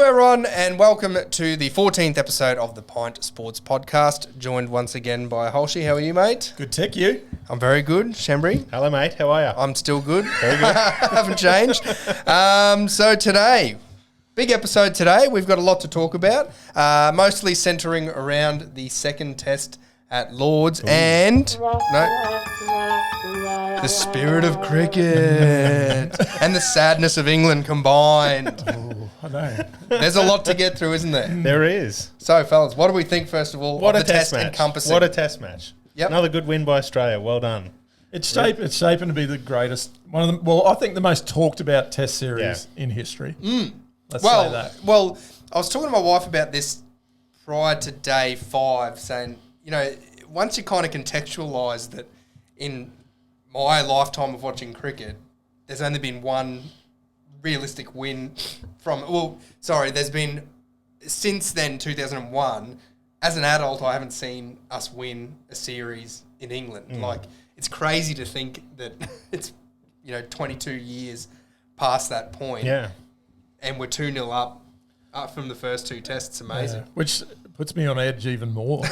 everyone, and welcome to the 14th episode of the Pint Sports Podcast. Joined once again by Holshy. How are you, mate? Good tech, you? I'm very good. Shambry? Hello, mate. How are you? I'm still good. Very good. Haven't changed. So today, big episode today. We've got a lot to talk about, mostly centering around the second test at Lords and the spirit of cricket and the sadness of England combined. Oh, I know. There's a lot to get through, isn't there? There is. So, fellas, what do we think, first of all, What of a the test test match. encompassing? What a test match. Yep. Another good win by Australia. Well done. It's shaping to be the greatest, one of them. Well, I think the most talked about test series in history. Let's say that. Well, I was talking to my wife about this prior to day 5, saying, you know, once you kind of contextualise that in my lifetime of watching cricket, there's only been one realistic win there's been, since then, 2001, as an adult, I haven't seen us win a series in England. Like, it's crazy to think that it's, 22 years past that point. Yeah. And we're 2-0 up from the first 2 tests. It's amazing. Yeah. Which puts me on edge even more.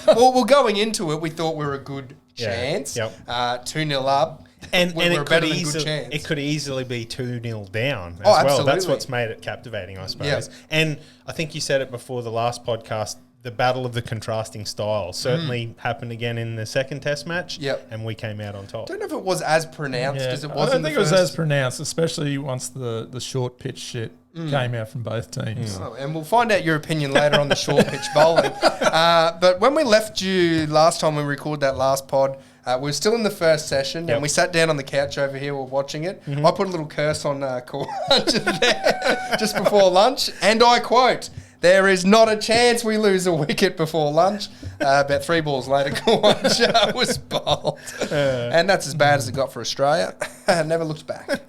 Well, going into it, we thought we were a good chance. Yep. 2-0 up. And we're it better than good chance. It could easily be 2-0 down as well. Absolutely. That's what's made it captivating, I suppose. Yeah. And I think you said it before the last podcast, the battle of the contrasting styles certainly happened again in the second test match. Yep. And we came out on top. I don't know if it was as pronounced as it I was don't in the think it was first. as pronounced, especially once the short pitch shit came out from both teams. Oh, and we'll find out your opinion later on the short pitch bowling. But when we left you last time when we recorded that last pod, we were still in the first session, and we sat down on the couch over here. We're watching it. I put a little curse on Kawanja there just before lunch, and I quote, "There is not a chance we lose a wicket before lunch." About 3 balls later, Kawanja was bowled. And that's as bad as it got for Australia. Never looked back.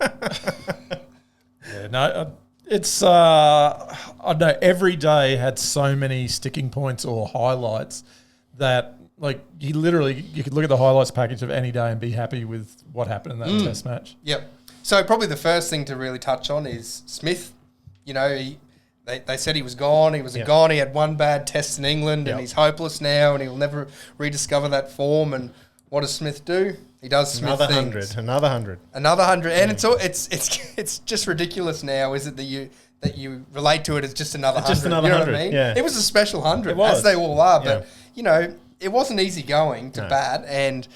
Yeah, no, it's I don't know. Every day had so many sticking points or highlights that, like, you could look at the highlights package of any day and be happy with what happened in that test match. Yep. So probably the first thing to really touch on is Smith. They said he was gone. He was gone. He had one bad test in England, and he's hopeless now, and he'll never rediscover that form. And what does Smith do? He does Smith Another things. 100. Another 100. Another 100. And it's just ridiculous now, is it, that you relate to it as just another 100. Just another 100, What I mean? yeah. It was a special 100, It was. as they all are. But, Yeah. it wasn't easy going to bat, and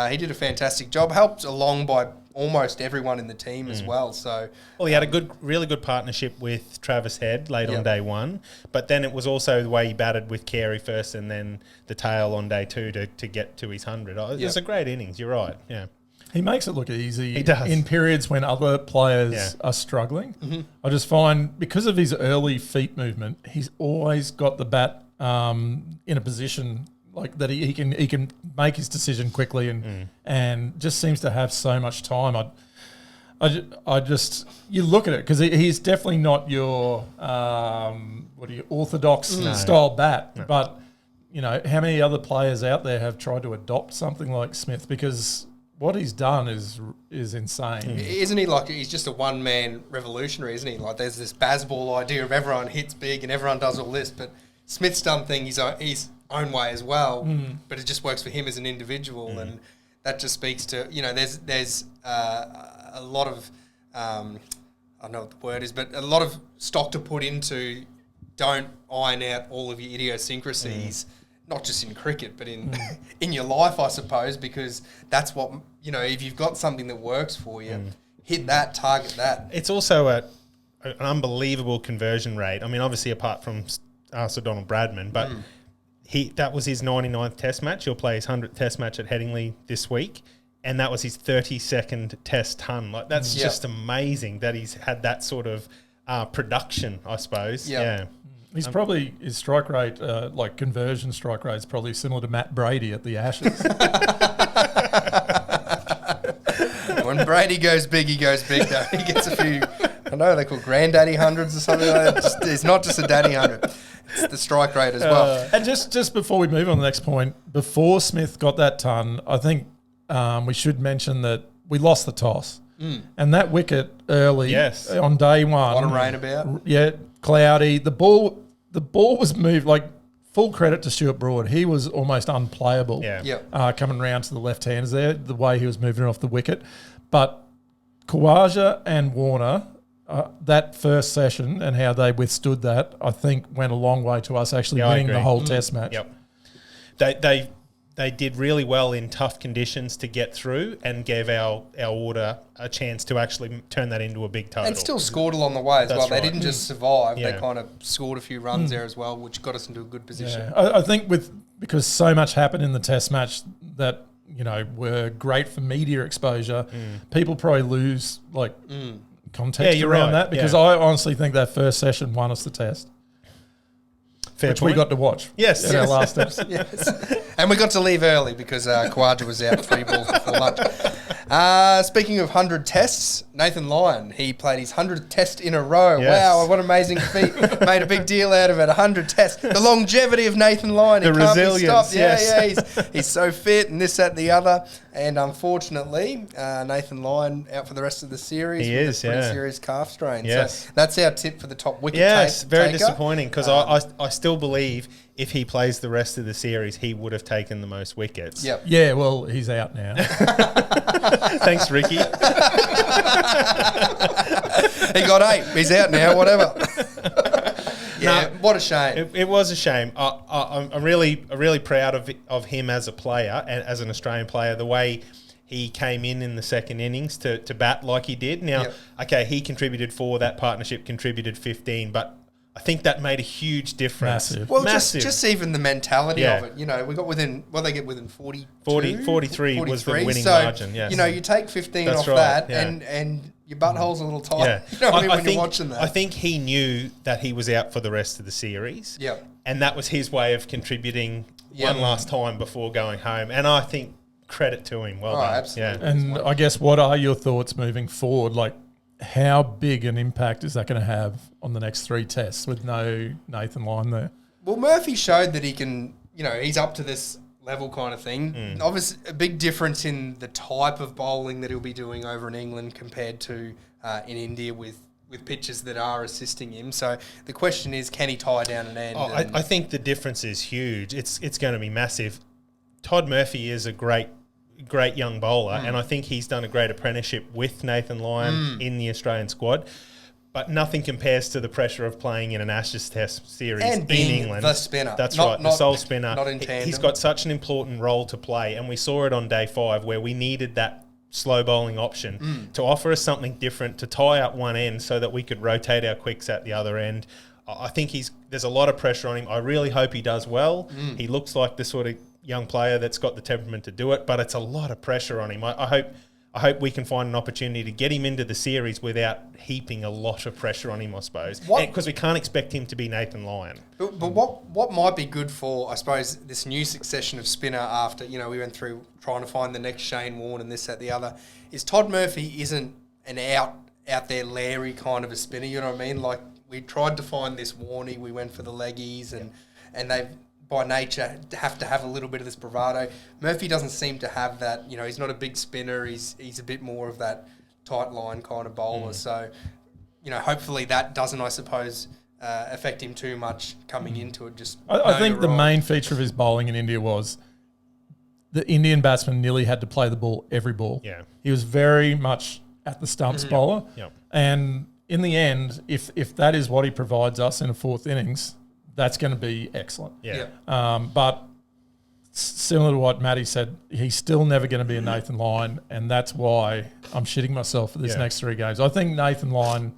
he did a fantastic job, helped along by almost everyone in the team as well. So, Well, he had a really good partnership with Travis Head late on day 1, but then it was also the way he batted with Carey first and then the tail on day 2 to get to his 100. It was a great innings, you're right, yeah. He makes it look easy. He does. In periods when other players are struggling. I just find, because of his early feet movement, he's always got the bat in a position like that he can make his decision quickly and just seems to have so much time. I just you look at it, because he's definitely not your orthodox style bat, but how many other players out there have tried to adopt something like Smith, because what he's done is insane. Isn't he he's just a one-man revolutionary, isn't he? Like, there's this Bazball idea of everyone hits big and everyone does all this, but Smith's done things his own way as well, but it just works for him as an individual, and that just speaks to, there's a lot of, I don't know what the word is, but a lot of stock to put into, don't iron out all of your idiosyncrasies, not just in cricket, but in in your life, I suppose, because that's what, if you've got something that works for you, hit that, target that. It's also an unbelievable conversion rate. I mean, obviously, apart from Sir Donald Bradman, but that was his 99th test match. He'll play his 100th test match at Headingley this week, and that was his 32nd test ton. Like, that's just amazing that he's had that sort of production, I suppose. Yeah. He's probably, his strike rate, conversion strike rate, is probably similar to Matt Brady at the Ashes. When Brady goes big, he goes big, though. He gets a few, I know they're called granddaddy hundreds or something like that. It's not just a daddy 100. It's the strike rate as well. And just before we move on to the next point, before Smith got that ton, I think we should mention that we lost the toss. And that wicket early on day one. A lot of rain about. Yeah, cloudy. The ball was moved, like, full credit to Stuart Broad. He was almost unplayable coming round to the left-handers there, the way he was moving off the wicket. But Khawaja and Warner, that first session and how they withstood that, I think went a long way to us actually winning the whole test match. Yep. They did really well in tough conditions to get through and gave our order a chance to actually turn that into a big total. And still scored along the way as well. They didn't just survive. Yeah. They kind of scored a few runs there as well, which got us into a good position. Yeah. I think because so much happened in the test match that, were great for media exposure, people probably lose context around that because I honestly think that first session won us the test. Which we got to watch. Yes. In our last episode. Yes. And we got to leave early because Khawaja was out 3 balls before lunch. Speaking of 100 tests, Nathan Lyon, he played his 100th test in a row. Yes. Wow, what an amazing feat. Made a big deal out of it. 100 tests. The longevity of Nathan Lyon. The resilience, He's so fit and this, that, and the other. And unfortunately, Nathan Lyon out for the rest of the series with a pretty serious calf strain. Yes. So that's our tip for the top wicket Yes, very taker. disappointing because I still believe if he plays the rest of the series, he would have taken the most wickets. Yep. Yeah, well, he's out now. Thanks, Ricky. He got 8. He's out now, whatever. What a shame. It was a shame. I'm really proud of him as a player and as an Australian player, the way he came in the second innings to bat like he did. Now, he contributed 4, that partnership contributed 15, but I think that made a huge difference. Massive. Well, just even the mentality of it. We got within, they get within 43 was the winning so, margin, yes. You take 15 That's off right, that yeah. and your butthole's a little tight. Yeah. You know what I mean when think, you're watching that. I think he knew that he was out for the rest of the series. Yep. And that was his way of contributing one last time before going home. And I think credit to him. Well done. Absolutely. Yeah. And I guess what are your thoughts moving forward? Like, how big an impact is that going to have on the next 3 tests with no Nathan Lyon there? Well, Murphy showed that he can, he's up to this level kind of thing. Obviously, a big difference in the type of bowling that he'll be doing over in England compared to in India with pitches that are assisting him. So the question is, can he tie down an end? I think the difference is huge. It's going to be massive. Todd Murphy is a great young bowler, and I think he's done a great apprenticeship with Nathan Lyon in the Australian squad. But nothing compares to the pressure of playing in an Ashes Test series and in being England. the spinner. That's right, the sole spinner. Not in tandem. He's got such an important role to play, and we saw it on day 5 where we needed that slow bowling option to offer us something different, to tie up one end so that we could rotate our quicks at the other end. I think there's a lot of pressure on him. I really hope he does well. He looks like the sort of young player that's got the temperament to do it, but it's a lot of pressure on him. I hope we can find an opportunity to get him into the series without heaping a lot of pressure on him, I suppose. Because we can't expect him to be Nathan Lyon. But what might be good for, I suppose, this new succession of spinner after, we went through trying to find the next Shane Warne and this, that, the other, is Todd Murphy isn't an out there Larry kind of a spinner, you know what I mean? Like, we tried to find this Warney, we went for the leggies, and they've, by nature, have to have a little bit of this bravado. Murphy doesn't seem to have that. He's not a big spinner. He's a bit more of that tight line kind of bowler. So, hopefully that doesn't, I suppose, affect him too much coming into it. I think the main feature of his bowling in India was the Indian batsman nearly had to play the ball every ball. Yeah. He was very much at the stumps bowler. Yep. And in the end, if that is what he provides us in a 4th innings, that's going to be excellent. Yeah. But similar to what Matty said, he's still never going to be a Nathan Lyon, and that's why I'm shitting myself for these next 3 games. I think Nathan Lyon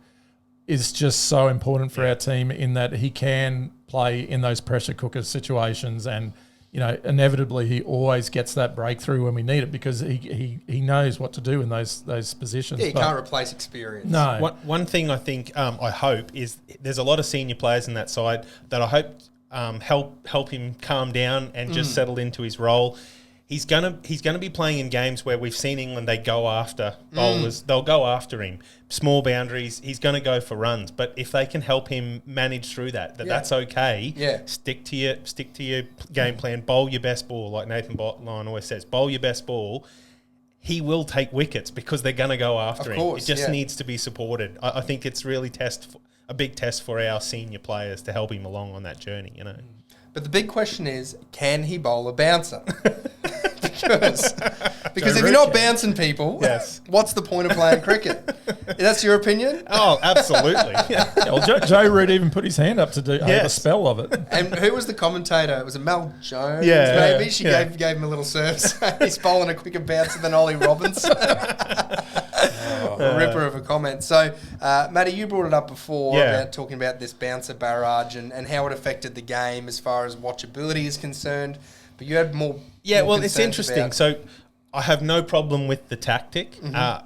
is just so important for our team in that he can play in those pressure cooker situations, and inevitably he always gets that breakthrough when we need it because he knows what to do in those positions. Yeah, you can't replace experience. No. One thing I think I hope is there's a lot of senior players in that side that I hope help him calm down and just settle into his role. He's gonna be playing in games where we've seen England, they go after bowlers. They'll go after him. Small boundaries. He's going to go for runs. But if they can help him manage through that's okay. Yeah. Stick to your game plan. Bowl your best ball, like Nathan Lyon always says. Bowl your best ball. he will take wickets because they're going to go after Of him. course, It just yeah. needs to be supported. I think it's really a big test for our senior players to help him along on that journey, you know. But the big question is, can he bowl a bouncer? because if you're not bouncing people, Yes. what's the point of playing cricket? That's your opinion? Oh, absolutely. Yeah, well, Joe Root even put his hand up to do have a Yes. spell of it. And who was the commentator? Was it Mel Jones? Yeah. Maybe she Yeah. gave him a little serve. He's bowling a quicker bouncer than Ollie Robbins. A ripper of a comment. So, Matty, you brought it up before Yeah. about talking about this bouncer barrage and how it affected the game as far as watchability is concerned. But you had more. Yeah, more well, it's concerns interesting. about- So I have no problem with the tactic.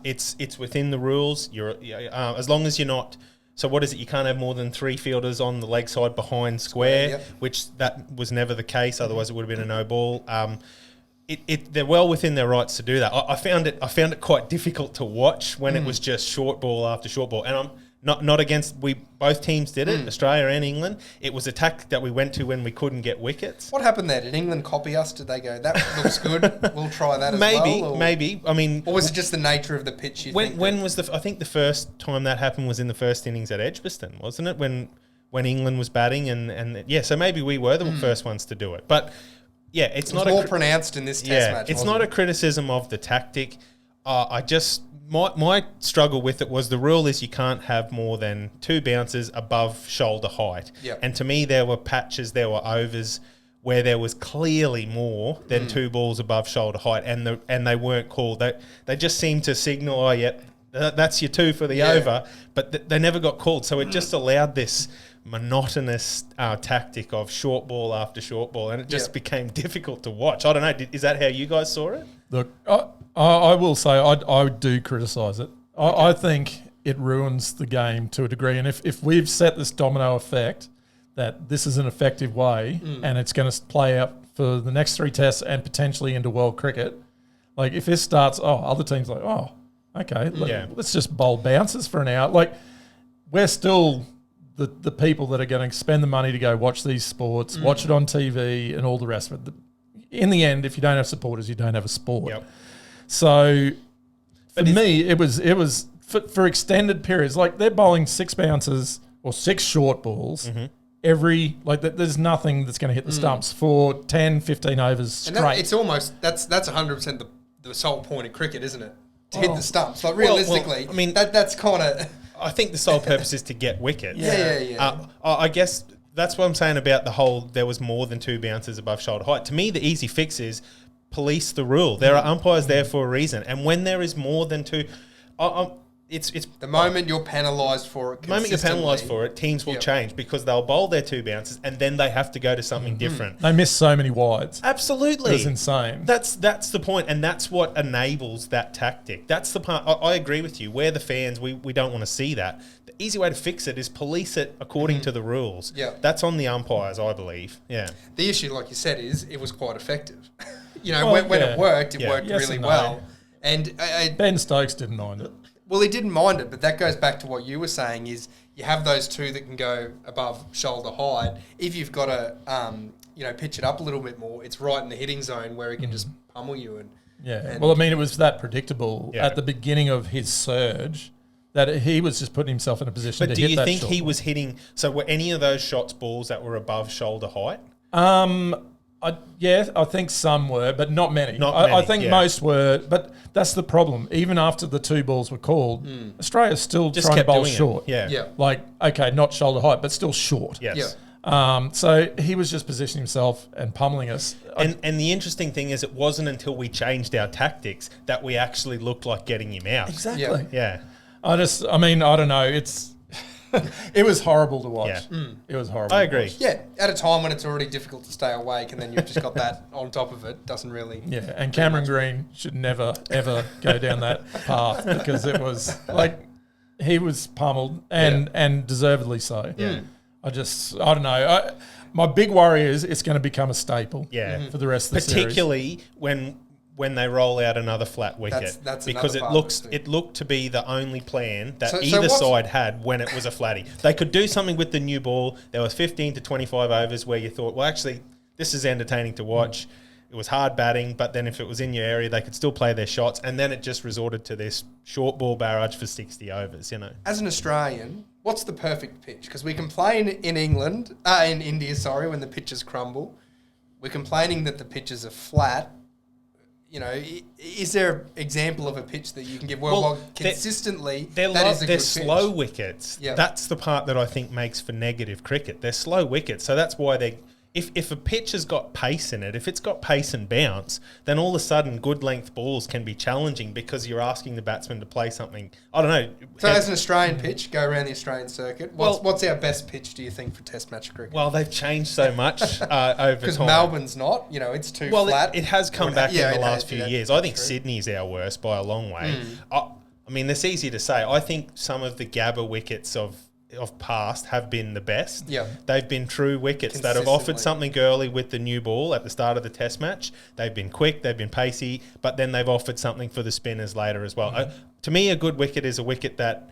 It's within the rules. You're as long as you're not. So what is it? You can't have more than 3 fielders on the leg side behind square, Yep. which that was never the case. Otherwise, it would have been a no ball. They're well within their rights to do that. I found it quite difficult to watch when it was just short ball after short ball, and I'm not against. Both teams did it, Australia and England. It was a tactic that we went to when we couldn't get wickets. What happened there? Did England copy us? Did they go, that looks good, we'll try that as well? Maybe. I mean, Or was it just the nature of the pitch? when was I think the first time that happened was in the first innings at Edgbaston, wasn't it? When England was batting and yeah, so maybe we were the first ones to do it, but. Yeah, it's It was not more pronounced in this test match. It's wasn't not it? a criticism of the tactic. My struggle with it was the rule is you can't have more than 2 bouncers above shoulder height. Yep. And to me, there were overs where there was clearly more than 2 balls above shoulder height, and they weren't called. They just seemed to signal, oh, yeah, that's your 2 for the over, but they never got called. So it just allowed this monotonous tactic of short ball after short ball, and it just became difficult to watch. I don't know. Is that how you guys saw it? Look, I will say I do criticise it. I think it ruins the game to a degree, and if we've set this domino effect that this is an effective way and it's going to play out for the next 3 tests and potentially into world cricket, like if this starts, other teams like, okay, let's just bowl bouncers for an hour. Like we're still the people that are going to spend the money to go watch these sports, watch it on TV and all the rest of it. In the end, if you don't have supporters, you don't have a sport. Yep. So for me, it was for extended periods. Like they're bowling 6 bouncers or 6 short balls there's nothing that's going to hit the stumps for 10, 15 overs straight. And it's almost, that's 100% the sole point of cricket, isn't it? To hit the stumps. Like realistically, I mean, that's kind of... I think the sole purpose is to get wickets. Yeah. I guess that's what I'm saying about the whole there was more than 2 bouncers above shoulder height. To me, the easy fix is police the rule. There are umpires there for a reason. And when there is more than 2... It's the moment you're penalised for it, the moment you're penalised for it, teams will change because they'll bowl their 2 bouncers and then they have to go to something different. They miss so many wides. Absolutely. It's insane. That's the point, and that's what enables that tactic. That's the part. I agree with you. We're the fans. We don't want to see that. The easy way to fix it is police it according to the rules. Yeah. That's on the umpires, I believe. Yeah. The issue, like you said, is it was quite effective. When it worked, it worked Yes really and no. well. And Ben Stokes didn't mind it. well, he didn't mind it, but that goes back to what you were saying is you have those 2 that can go above shoulder height. If you've got to, pitch it up a little bit more, it's right in the hitting zone where he can just pummel you. And Well, I mean, it was that predictable Yeah. at the beginning of his surge that he was just putting himself in a position But to do hit you that think shot. he was hitting? So were any of those shots balls that were above shoulder height? I think some were, but not many. Not I many, think yeah. most were, but that's the problem. Even after the 2 balls were called, Australia's still Just trying to kept bowl doing it. short. Yeah. Yeah. Okay, not shoulder height, but still short. Yes. Yeah. So he was just positioning himself and pummeling us. And the interesting thing is, it wasn't until we changed our tactics that we actually looked like getting him out. Exactly. Yeah. I don't know. It was horrible to watch. Yeah. It was horrible. I to agree. watch. Yeah, at a time when it's already difficult to stay awake and then you've just got that on top of it, doesn't really... Yeah, and Cameron Green should never, ever go down that path because it was like he was pummeled and deservedly so. Yeah. I don't know. My big worry is it's going to become a staple for the rest of the series. Particularly when they roll out another flat wicket, That's because another part of it looked to be the only plan that So either what's- side had when it was a flatty. They could do something with the new ball. There was 15 to 25 overs where you thought, well, actually, this is entertaining to watch. It was hard batting, but then if it was in your area, they could still play their shots. And then it just resorted to this short ball barrage for 60 overs, you know. As an Australian, what's the perfect pitch? Because we complain in India, when the pitches crumble. We're complaining that the pitches are flat. You know, is there an example of a pitch that you can give? Well, consistently, they're slow wickets. Yep. That's the part that I think makes for negative cricket. They're slow wickets, so that's why they. If a pitch has got pace in it, if it's got pace and bounce, then all of a sudden good length balls can be challenging because you're asking the batsman to play something. I don't know. So as an Australian pitch, go around the Australian circuit. What's our best pitch, do you think, for Test match cricket? Well, they've changed so much over time. Because Melbourne's not, it's too flat. It has come back in the last few years. I think Sydney's our worst by a long way. I mean, it's easy to say. I think some of the Gabba wickets of past have been the best. Yeah. They've been true wickets that have offered something early with the new ball at the start of the Test match. They've been quick, they've been pacey, but then they've offered something for the spinners later as well. To me, a good wicket is a wicket that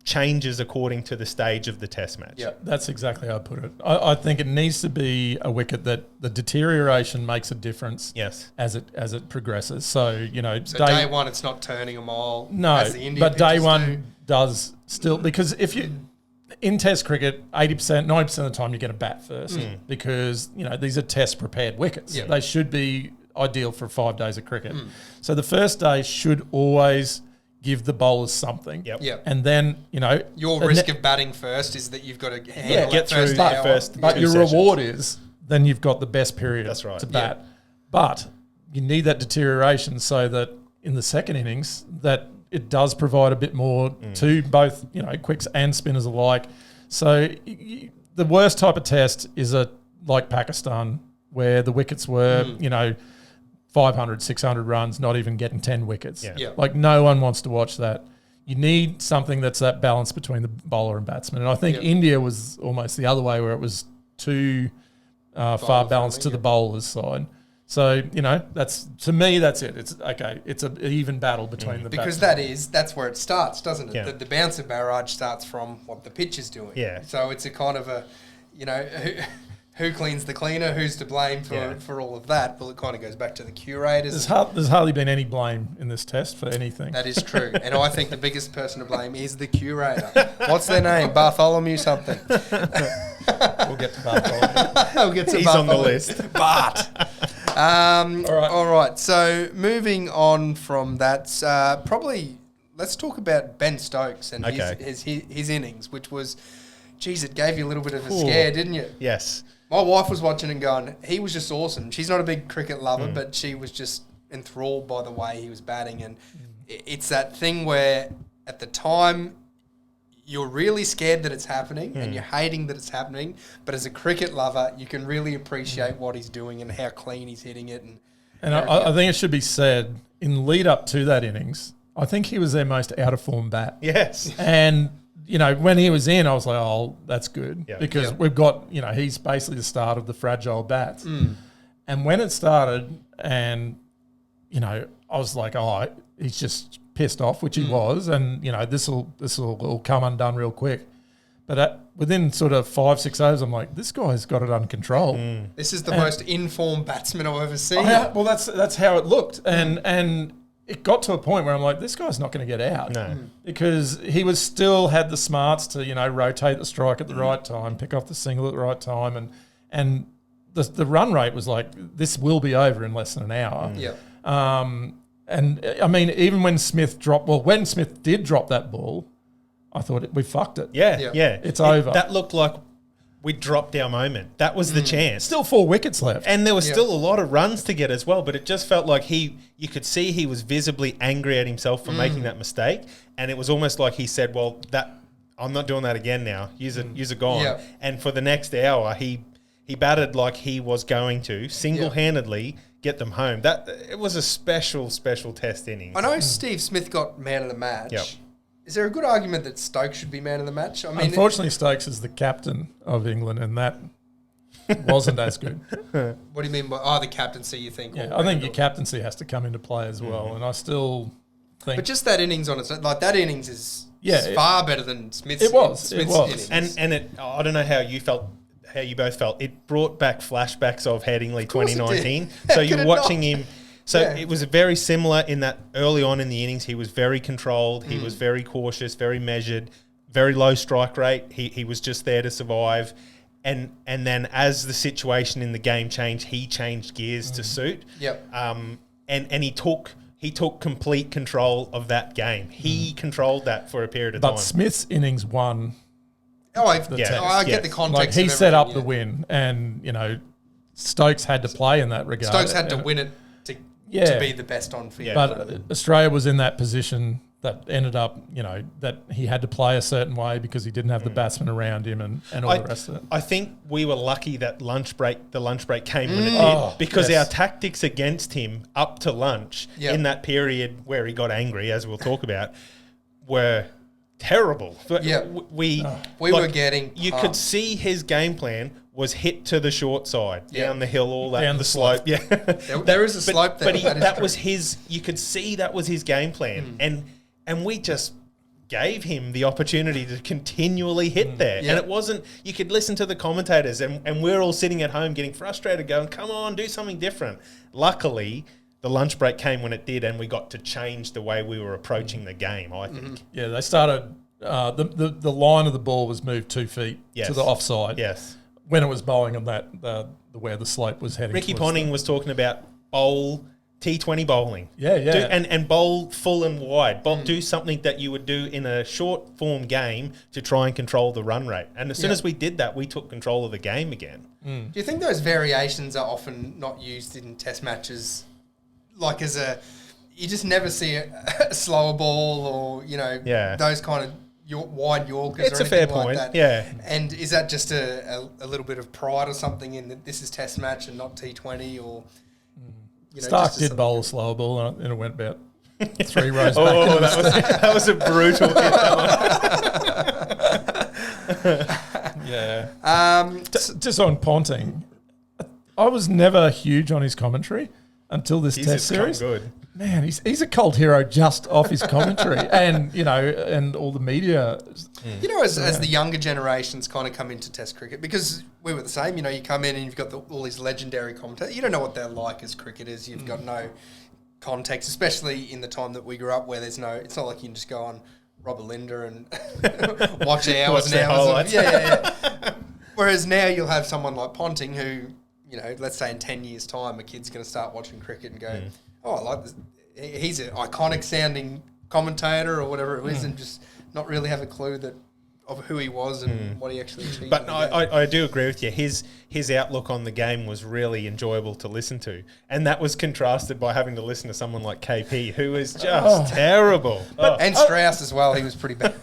changes according to the stage of the Test match. Yeah, that's exactly how I put it. I think it needs to be a wicket that the deterioration makes a difference. Yes. As it progresses. So day one, it's not turning a mile. No, as the Indian but day pitches one does still, because if you in Test cricket, 80%, 90% of the time you get a bat first because these are Test prepared wickets. Yeah. They should be ideal for 5 days of cricket. So the first day should always give the bowlers something. Yep. And then, your risk of batting first is that you've got to get through that first. But your reward is then you've got the best period to bat. Yeah. But you need that deterioration so that in the second innings that it does provide a bit more to both, quicks and spinners alike. So the worst type of test is like Pakistan, where the wickets were, 500, 600 runs, not even getting 10 wickets. Yeah. Yeah. Like no one wants to watch that. You need something that's that balance between the bowler and batsman. And I think India was almost the other way, where it was too far balanced to the bowler's side. So, that's, to me, that's it. It's okay. It's an even battle between the because batsmen. that's where it starts, doesn't it? Yeah. The bouncer barrage starts from what the pitch is doing. Yeah. So it's a kind of a, who cleans the cleaner, who's to blame for all of that? Well, it kind of goes back to the curators. There's hardly been any blame in this test for anything. That is true. And I think the biggest person to blame is the curator. What's their name? Bartholomew something. We'll get to Bairstow. We'll get to He's on the list. But all right. So moving on from that, probably let's talk about Ben Stokes and his innings, which was, geez, it gave you a little bit of a scare, didn't you? Yes. My wife was watching and going, he was just awesome. She's not a big cricket lover, but she was just enthralled by the way he was batting. And it's that thing where at the time you're really scared that it's happening and you're hating that it's happening. But as a cricket lover, you can really appreciate what he's doing and how clean he's hitting it. And I think it should be said, in lead up to that innings, I think he was their most out of form bat. Yes. And when he was in, I was like, oh, that's good. Yep. Because we've got, he's basically the start of the fragile bats. And when it started and, I was like, oh, he's just pissed off, which he was. And, this will come undone real quick. But within sort of 5-6 overs, I'm like, this guy's got it under control. this is the most informed batsman I've ever seen. Well, that's how it looked. And it got to a point where I'm like, this guy's not going to get out. No. Because he was still had the smarts to, rotate the strike at the right time, pick off the single at the right time. And the run rate was like, this will be over in less than an hour. Yeah. And I mean, even when Smith did drop that ball, I thought we fucked it. Yeah. It's over. That looked like we dropped our moment. That was the chance. Still 4 wickets left. And there was still a lot of runs to get as well, but it just felt like you could see he was visibly angry at himself for making that mistake. And it was almost like he said, well, I'm not doing that again now. You're gone. Yeah. And for the next hour, he batted like he was going to single-handedly get them home. It was a special test innings. I know Steve Smith got man of the match. Yep. Is there a good argument that Stokes should be man of the match? I mean, unfortunately, Stokes is the captain of England, and that wasn't as good. What do you mean by the captaincy? You think? Yeah, I think your captaincy has to come into play as well, and I still think. But just that innings on its own, like that innings is far better than Smith's. It was. Smith's It was. innings. And I don't know how you felt. how you both felt. It brought back flashbacks of Headingley course it 2019. did. So How could you're it watching not? him. So Yeah. it was very similar in that early on in the innings, he was very controlled. He was very cautious, very measured, very low strike rate. He was just there to survive. And then as the situation in the game changed, he changed gears to suit. Yep. And he took complete control of that game. He controlled that for a period of But time. Smith's innings won. I test. get the Yes. context. Like he of set up everything, the win, and Stokes had to play in that regard. Stokes had to And- win it to Yeah. be the best on field. Yeah. But Australia was in that position that ended up, that he had to play a certain way because he didn't have the batsman around him and all the rest of it. I think we were lucky that the lunch break came when it did, Oh, because yes. our tactics against him up to lunch Yep. in that period where he got angry, as we'll talk about, were terrible. But Yep. we were getting You could pumped. see his game plan was hit to the short side, Yep. down the hill, all that, Down the the slope. Yeah, There is a slope there. But that that is was true. his. You could see that was his game plan, and we just gave him the opportunity to continually hit there. Yeah. And it wasn't. You could listen to the commentators, and we're all sitting at home getting frustrated, going, "Come on, do something different." Luckily, the lunch break came when it did, and we got to change the way we were approaching the game. I think. Yeah, they started. The line of the ball was moved 2 feet Yes. to the offside. Yes. When it was bowling on that where the slope was heading. Ricky towards Ponting was talking about bowl T20 bowling. Yeah, yeah. And bowl full and wide. Do something that you would do in a short form game to try and control the run rate. And as soon Yeah. as we did that, we took control of the game again. Do you think those variations are often not used in test matches? Like you just never see a slower ball or, Yeah. those kind of wide Yorkers It's or a fair anything like point, that. yeah. And is that just a little bit of pride or something in that this is test match and not T20 or... Starc just did bowl a slower ball and it went about 3 rows back. Oh, that was a brutal hit. Yeah. Just on Ponting, I was never huge on his commentary until this He's test just come series. good. Man, he's a cult hero just off his commentary, and all the media. As the younger generations kind of come into Test cricket, because we were the same, you come in and you've got all these legendary commentators. You don't know what they're like as cricketers. You've got no context, especially in the time that we grew up, where it's not like you can just go on Robert Linder and watch hours Watch and their hours. highlights. Yeah. Whereas now you'll have someone like Ponting who, let's say in 10 years' time, a kid's going to start watching cricket and go, oh, I like this. He's an iconic sounding commentator or whatever it is, and just not really have a clue of who he was and what he actually achieved. But in the game. I do agree with you. His outlook on the game was really enjoyable to listen to. And that was contrasted by having to listen to someone like KP, who is just terrible. And Strauss as well, he was pretty bad.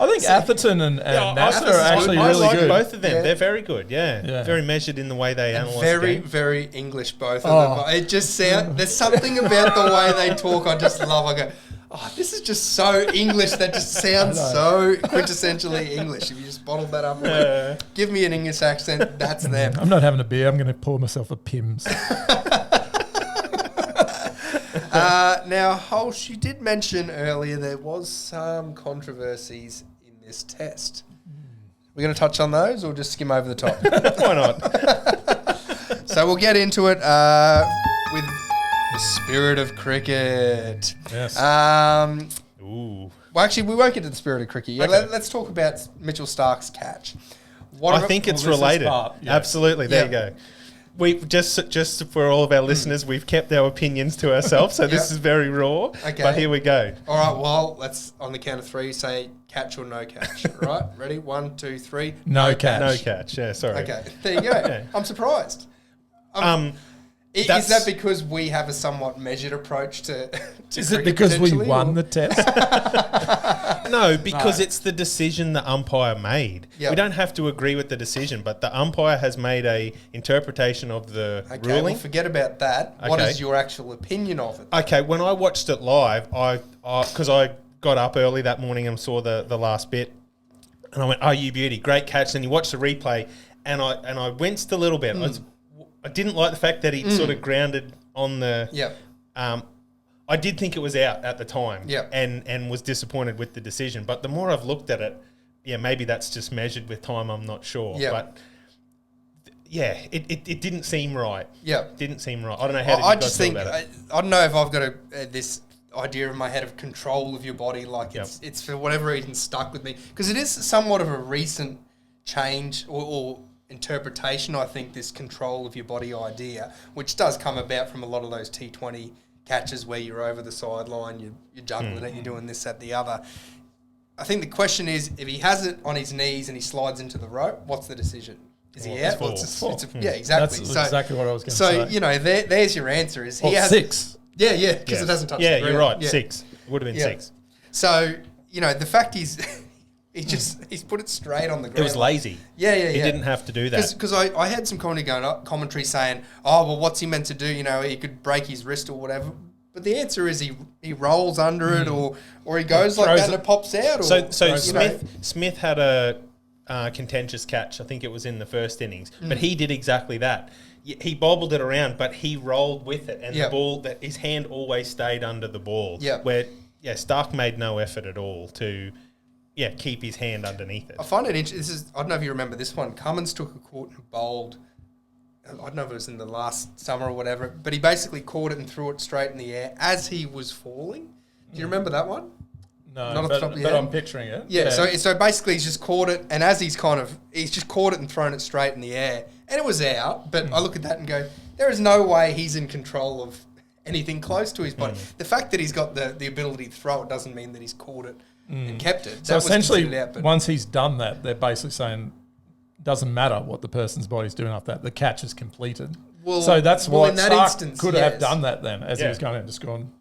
I think Atherton and Nasser are actually I really like good. both of them. Yeah. They're very good, Yeah. Very measured in the way they analyse the Very, game. very English, both of them. It just there's something about the way they talk I just love. I go, oh, this is just so English that just sounds so quintessentially English. If you just bottled that up, give me an English accent, that's them. I'm not having a beer. I'm going to pour myself a Pimm's. Now, Holsh, you did mention earlier there was some controversies in this test. We're going to touch on those or just skim over the top? Why not? So we'll get into it with the spirit of cricket. Yes. Ooh. Well, actually, we won't get to the spirit of cricket yet. Okay. Let's talk about Mitchell Starc's catch. I think it's this is related. part, yeah. Absolutely. There you Yeah. go. We just for all of our listeners, we've kept our opinions to ourselves, so this Yep. is very raw. Okay. But here we go. All right, well, let's, on the count of 3, say catch or no catch. Right? Ready? 1, 2, 3. No catch. No catch. Yeah, sorry. Okay, there you go. I'm surprised. Is That's- that because we have a somewhat measured approach to Is it cricket because we potentially, won or- the test? No, because it's the decision the umpire made. Yep. We don't have to agree with the decision, but the umpire has made a interpretation of the Okay, ruling. well, forget about that. What Okay. is your actual opinion of it? Okay, when I watched it live, because I got up early that morning and saw the last bit, and I went, "Oh, you beauty, great catch!" And you watch the replay, and I winced a little bit. I didn't like the fact that he sort of grounded on the. Yep. I did think it was out at the time, Yep. and was disappointed with the decision. But the more I've looked at it, maybe that's just measured with time. I'm not sure, Yep. but it didn't seem right. Yeah. Didn't seem right. I don't know how I did you just guys feel think about it? I don't know if I've got this idea in my head of control of your body. Like it's for whatever reason stuck with me because it is somewhat of a recent change or interpretation. I think this control of your body idea, which does come about from a lot of those T20 catches where you're over the sideline, you're juggling it, you're doing this, that, the other. I think the question is, if he has it on his knees and he slides into the rope, what's the decision? Is he out? Well, yeah, exactly. That's exactly what I was going to say. So, you know, there's your answer. Is he has 6. Yeah, because it doesn't touch the ground. Yeah, you're right. Yeah. 6. Would have been 6. So, you know, the fact he's put it straight on the ground. It was lazy. Yeah. He didn't have to do that. Because I had some commentary saying, oh, well, what's he meant to do? You know, he could break his wrist or whatever. But the answer is he rolls under it or he goes like that and it pops out. Or, so Smith had a contentious catch. I think it was in the first innings. But he did exactly that. He bobbled it around, but he rolled with it. And the ball, his hand always stayed under the ball. Yeah. Where, Starc made no effort at all to, keep his hand underneath it. I find it interesting. I don't know if you remember this one. Cummins took a caught and bowled. I don't know if it was in the last summer or whatever, but he basically caught it and threw it straight in the air as he was falling. Do you remember that one? No, Not off the top of your but head? I'm picturing it. Yeah, so basically he's just caught it, and as he's just caught it and thrown it straight in the air, and it was out, but I look at that and go, there is no way he's in control of anything close to his body. The fact that he's got the ability to throw it doesn't mean that he's caught it and kept it. So essentially, once he's done that, they're basically saying, doesn't matter what the person's body's doing after that, the catch is completed. Well, so that's what in that Starc instance, could have done that then, as he was going into scoring.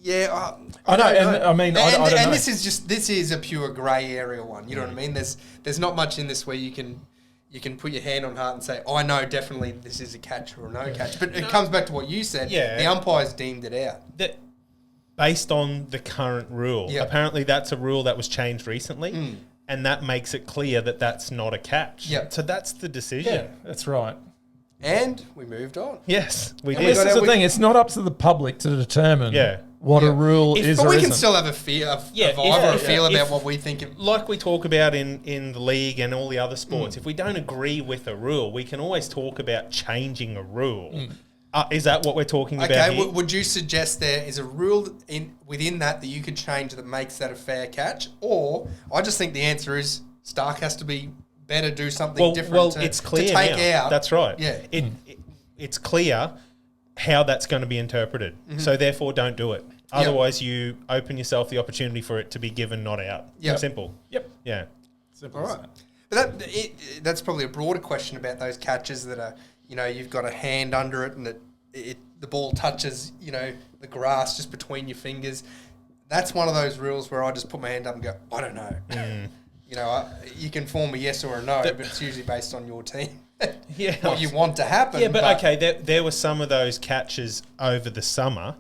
Yeah, I know, and I mean, I don't know. This is a pure grey area one. You know what I mean? There's not much in this where you can put your hand on heart and say, I know definitely this is a catch or a no catch. But it comes back to what you said. Yeah. The umpires deemed it out. Based on the current rule. Apparently that's a rule that was changed recently, and that makes it clear that that's not a catch. Yep. So that's the decision. Yeah, that's right. And we moved on. Yes, we And did. this is the thing, it's not up to the public to determine what a rule is but or we isn't. can still have a feel about what we think. Like we talk about in the league and all the other sports, if we don't agree with a rule, we can always talk about changing a rule. Is that what we're talking about here? Would you suggest there is a rule within that you could change that makes that a fair catch? Or I just think the answer is Starc has to be better, do something different it's clear to take now. out. That's right. Yeah. It's clear how that's going to be interpreted. So therefore, don't do it. Otherwise, you open yourself the opportunity for it to be given not out. Simple. Yep. Yeah. Simple. All right. But that's probably a broader question about those catches that are, you've got a hand under it and the ball touches, the grass just between your fingers. That's one of those rules where I just put my hand up and go, I don't know. You can form a yes or a no, but it's usually based on your team. What you want to happen. Yeah, but okay, there were some of those catches over the summer.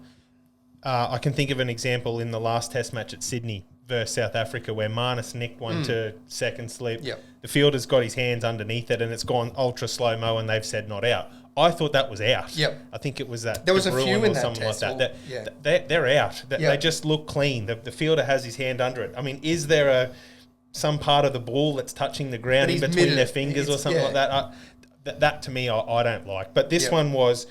I can think of an example in the last Test match at Sydney versus South Africa where Marnus nicked one to second slip. Yep. The fielder's got his hands underneath it and it's gone ultra slow-mo and they've said not out. I thought that was out. Yep. I think it was that. There was a De Bruin few in or that something test. like that. They're out. They just look clean. The fielder has his hand under it. I mean, is there some part of the ball that's touching the ground in between their fingers or something like that? That to me, I don't like. But this one was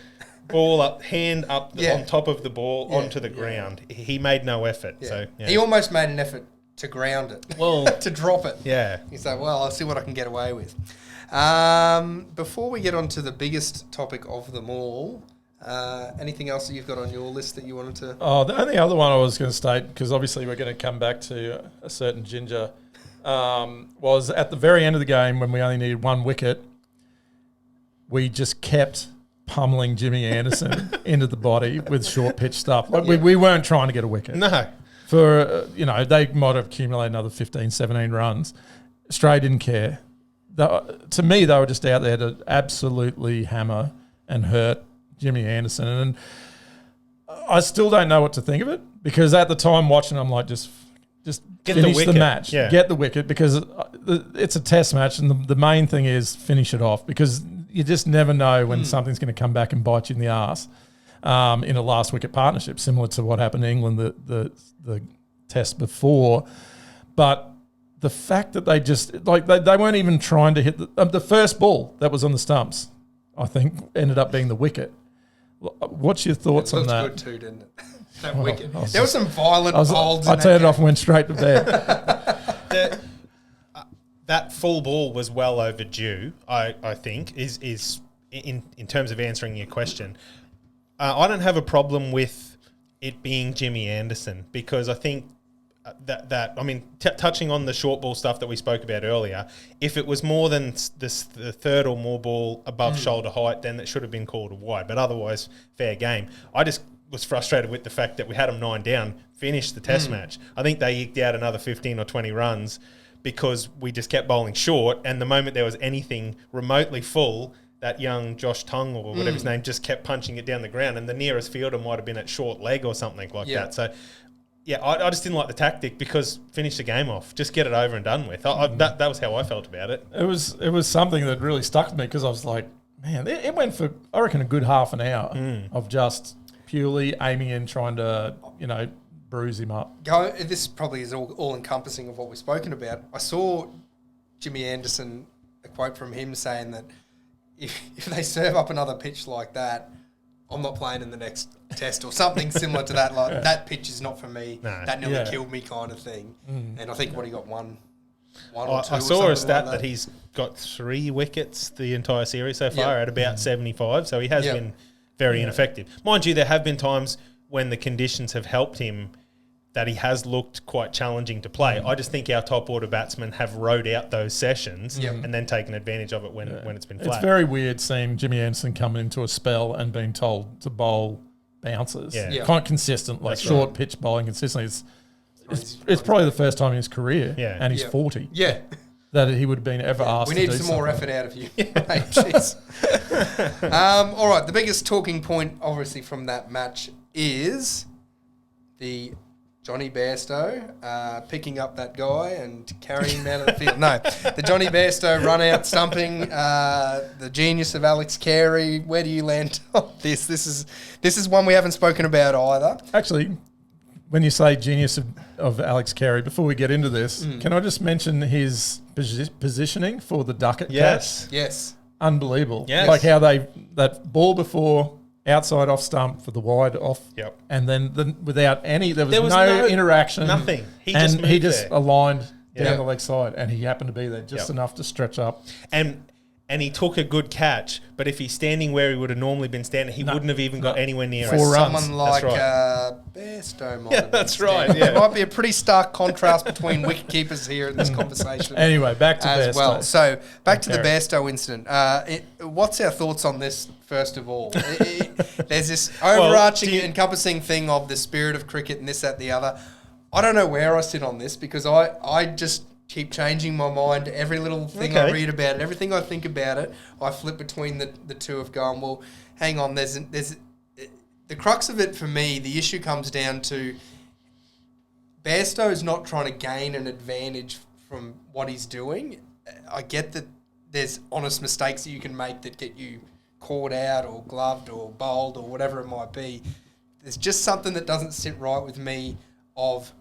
ball up, hand up on top of the ball onto the ground. He made no effort. Yeah. So he almost made an effort to ground it. Well, to drop it. Yeah. He's like, well, I'll see what I can get away with. Before we get on to the biggest topic of them all, anything else that you've got on your list that you wanted to? Oh, the only other one I was going to state, because obviously we're going to come back to a certain ginger, was at the very end of the game when we only needed one wicket, we just kept pummeling Jimmy Anderson into the body with short pitch stuff. Like we weren't trying to get a wicket. No. For, they might have accumulated another 15, 17 runs. Australia didn't care. To me, they were just out there to absolutely hammer and hurt Jimmy Anderson. And I still don't know what to think of it because at the time watching, I'm like, just Get finish the the wicket. match. Yeah. Get the wicket because it's a test match and the main thing is finish it off because you just never know when something's going to come back and bite you in the arse in a last wicket partnership, similar to what happened in England, the test before. But the fact that they just they weren't even trying to hit the first ball that was on the stumps, I think ended up being the wicket. What's your thoughts on that? It looked good too, didn't it? That wicket. There was some violent holds. I turned it off and went straight to bed. That full ball was well overdue, I think, is in terms of answering your question. I don't have a problem with it being Jimmy Anderson because I think touching on the short ball stuff that we spoke about earlier, if it was more than the third or more ball above shoulder height, then it should have been called a wide. But otherwise, fair game. I just was frustrated with the fact that we had them 9 down, finished the test match. I think they eked out another 15 or 20 runs because we just kept bowling short, and the moment there was anything remotely full, that young Josh Tongue or whatever his name just kept punching it down the ground, and the nearest fielder might have been at short leg or something like that. So, yeah, I just didn't like the tactic because finish the game off. Just get it over and done with. That was how I felt about it. It was something that really stuck to me because I was like, man, it went for, I reckon, a good half an hour of just purely aiming in, trying to, bruise him up. This probably is all encompassing of what we've spoken about. I saw Jimmy Anderson, a quote from him saying that if they serve up another pitch like that, I'm not playing in the next test or something similar to that. Like that pitch is not for me. No. That nearly killed me, kind of thing. And I think he got one or two. I saw a stat that he's got 3 wickets the entire series so far at about 75. So he has been very ineffective. Mind you, there have been times when the conditions have helped him that he has looked quite challenging to play. I just think our top order batsmen have rode out those sessions and then taken advantage of it when it's been flat. It's very weird seeing Jimmy Anderson coming into a spell and being told to bowl bouncers. Quite consistent, like short pitch bowling consistently. It's probably the first time in his career, and he's 40. Yeah. That he would have been ever asked to do We need some more effort out of you. All right, the biggest talking point, obviously, from that match is the Johnny Bairstow picking up that guy and carrying him out of the field. No, the Johnny Bairstow run out stumping, the genius of Alex Carey. Where do you land on this? This is one we haven't spoken about either. Actually, when you say genius of Alex Carey, before we get into this, can I just mention his positioning for the ducket catch? Yes. Unbelievable. Yes. Like how that ball before outside off stump for the wide off. Yep. And then without any, there was no interaction. Nothing. He just aligned down the leg side, and he happened to be there just enough to stretch up. And he took a good catch, but if he's standing where he would have normally been standing, he wouldn't have even got anywhere near 4 runs. Someone like Bairstow might have that's been right. There might be a pretty stark contrast between wicketkeepers here in this conversation. Anyway, back to as Bairstow. well. So back to the Bairstow incident. What's our thoughts on this, first of all? There's this overarching, encompassing thing of the spirit of cricket and this, that, the other. I don't know where I sit on this because I just keep changing my mind. Every little thing I read about it, everything I think about it, I flip between the two of going, well, hang on, there's the crux of it for me, the issue comes down to Bairstow is not trying to gain an advantage from what he's doing. I get that there's honest mistakes that you can make that get you caught out or gloved or bowled or whatever it might be. There's just something that doesn't sit right with me of,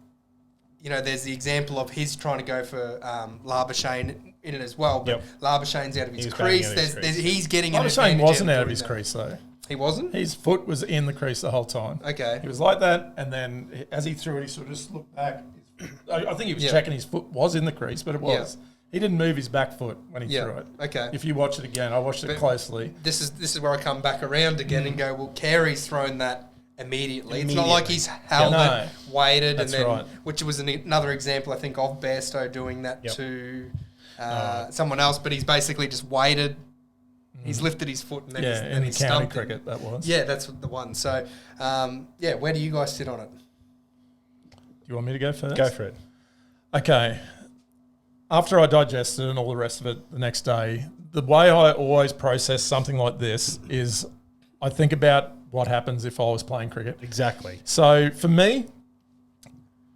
there's the example of his trying to go for Labuschagne in it as well, but Labuschagne's out of his crease. He's getting an advantage. Labuschagne wasn't out of his crease, though. He wasn't? His foot was in the crease the whole time. Okay. He was like that, and then as he threw it, he sort of just looked back. I think he was checking his foot was in the crease, but it was. He didn't move his back foot when he threw it. Okay. If you watch it again, I watched it closely. This is where I come back around again and go, well, Carey's thrown that immediately. It's not like he's held it, waited, and then which was another example, I think, of Bairstow doing that to someone else, but he's basically just waited. He's lifted his foot and then he's stumped cricket, that was. Yeah, that's the one. So, where do you guys sit on it? Do you want me to go first? Go for it. Okay. After I digested and all the rest of it the next day, the way I always process something like this is I think about what happens if I was playing cricket. Exactly. So for me,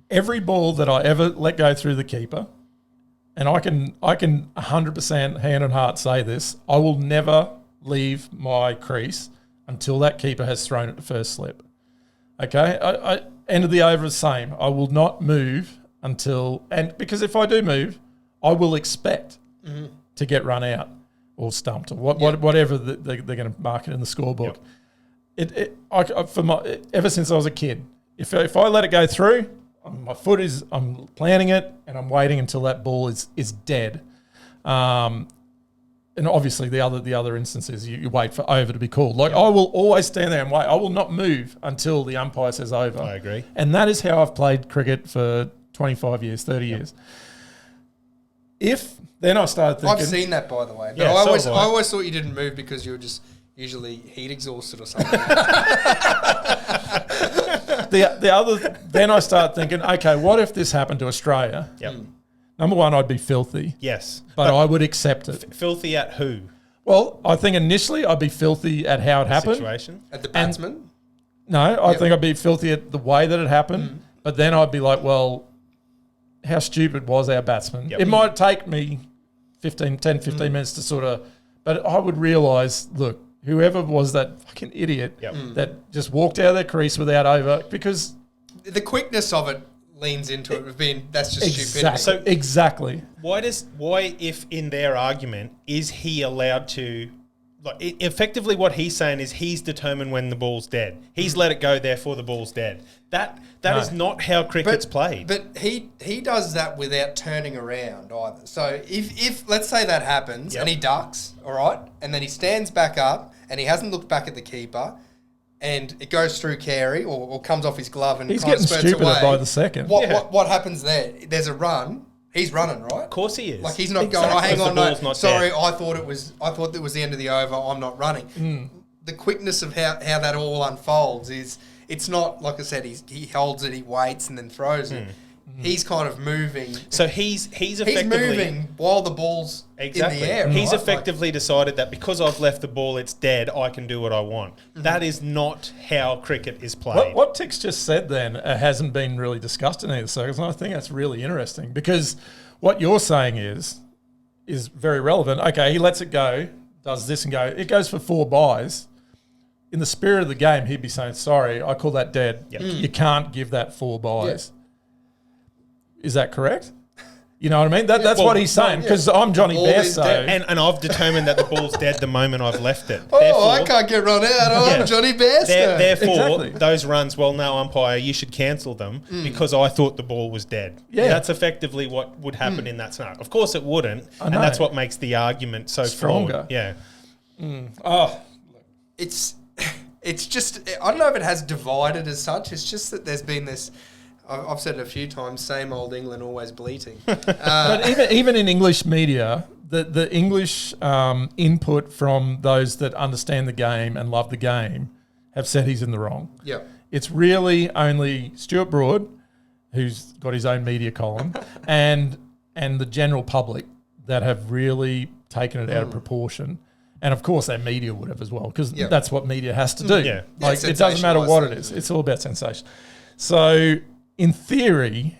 every ball that I ever let go through the keeper, and I can 100% hand on heart say this, I will never leave my crease until that keeper has thrown it to first slip. Okay? End of the over is the same. I will not move because if I do move, I will expect to get run out or stumped or whatever they're going to mark it in the scorebook. Ever since I was a kid, if I let it go through, I'm planning it and I'm waiting until that ball is dead. And obviously the other instances you wait for over to be called. Like I will always stand there and wait. I will not move until the umpire says over. I agree. And that is how I've played cricket for 25 years, 30 years. Then I started thinking... I've seen that, by the way. But Yeah, I so always thought you didn't move because you were just usually heat exhausted or something. Then I start thinking, okay, what if this happened to Australia? Yep. Number one, I'd be filthy. Yes. But I would accept it. Filthy at who? Well, I think initially I'd be filthy at how it happened. Situation? At the batsman? No, I think I'd be filthy at the way that it happened. But then I'd be like, well, how stupid was our batsman? Yep. It might take me 10, 15 minutes to sort of... But I would realise, look, whoever was that fucking idiot that just walked out of their crease without over, because... The quickness of it leans into it of being, that's just stupidity. So exactly. Why if in their argument is he allowed to, like, effectively what he's saying is he's determined when the ball's dead. He's let it go, therefore the ball's dead. That is not how cricket's played. But he does that without turning around either. So if let's say that happens and he ducks, all right, and then he stands back up and he hasn't looked back at the keeper, and it goes through Carey or comes off his glove and he's kind of getting spurts stupider away. by the second. What happens there? There's a run. He's running, right? Of course he is. Like he's not Exactly. going, oh, hang Because on, the ball's no, not sorry, dead. I thought it was the end of the over, I'm not running. The quickness of how that all unfolds is, it's not, like I said, he holds it, he waits and then throws it. He's kind of moving. So he's effectively moving while the ball's in the air. He's right? effectively decided that because I've left the ball, it's dead, I can do what I want. That is not how cricket is played. What Tix just said then hasn't been really discussed in either circles, and I think that's really interesting because what you're saying is very relevant. Okay, he lets it go, does this and go. It goes for 4 byes. In the spirit of the game, he'd be saying, sorry, I call that dead. Yep. You can't give that 4 byes. Is that correct? You know what I mean? That's what he's saying, because I'm Johnny Bairstow. And I've determined that the ball's dead the moment I've left it. I can't get run out. I'm Johnny Bairstow. Therefore, Exactly. those runs, well, no, umpire, you should cancel them because I thought the ball was dead. Yeah. That's effectively what would happen in that scenario. Of course it wouldn't, and know. that's what makes the argument so Stronger. flawed. Yeah. Oh, It's just, I don't know if it has divided as such. It's just that there's been this, I've said it a few times, same old England always bleating. but even in English media, the English input from those that understand the game and love the game have said he's in the wrong. Yeah. It's really only Stuart Broad, who's got his own media column, and the general public that have really taken it out of proportion. And of course, our media would have as well, because that's what media has to do. Yeah. Like it doesn't matter what it is; it's all about sensation. So, in theory,